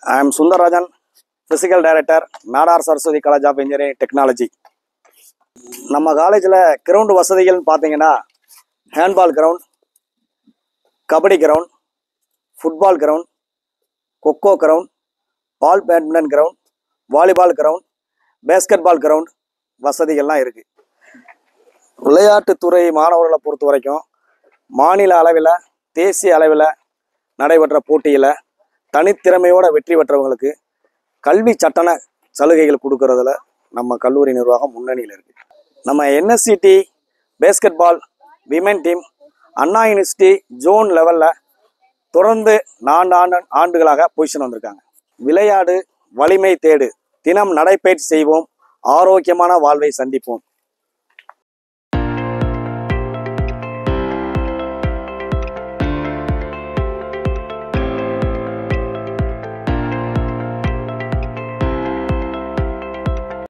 I am Sundarajan, Physical Director, Nadar Saraswati College of Engineering Technology. நம்ம காலேஜில் ground வசதிகள்னு பார்த்தீங்கன்னா handball ground, kabaddi ground, football ground, kho-kho ground, ball badminton ground, volleyball ground, basketball ground வசதிகள்லாம் இருக்குது. விளையாட்டுத்துறை மாணவர்களை பொறுத்த வரைக்கும் மாநில அளவில், தேசிய அளவில் நடைபெற்ற போட்டியில் தனித்திறமையோடு வெற்றி பெற்றவங்களுக்கு கல்வி சட்டண சலுகைகள் கொடுக்கறதுல நம்ம கல்லூரி நிர்வாகம் முன்னணியில் இருக்குது. நம்ம என்எஸ்சிடி பேஸ்கெட்பால் விமென் டீம் அண்ணா யூனிவர்சிட்டி ஜோன் லெவலில் தொடர்ந்து 4 ஆண்டுகளாக பொசிஷன் வந்திருக்காங்க. விளையாடு, வலிமை தேடு, தினம் நடைபயிற்சி செய்வோம், ஆரோக்கியமான வாழ்வை சந்திப்போம்.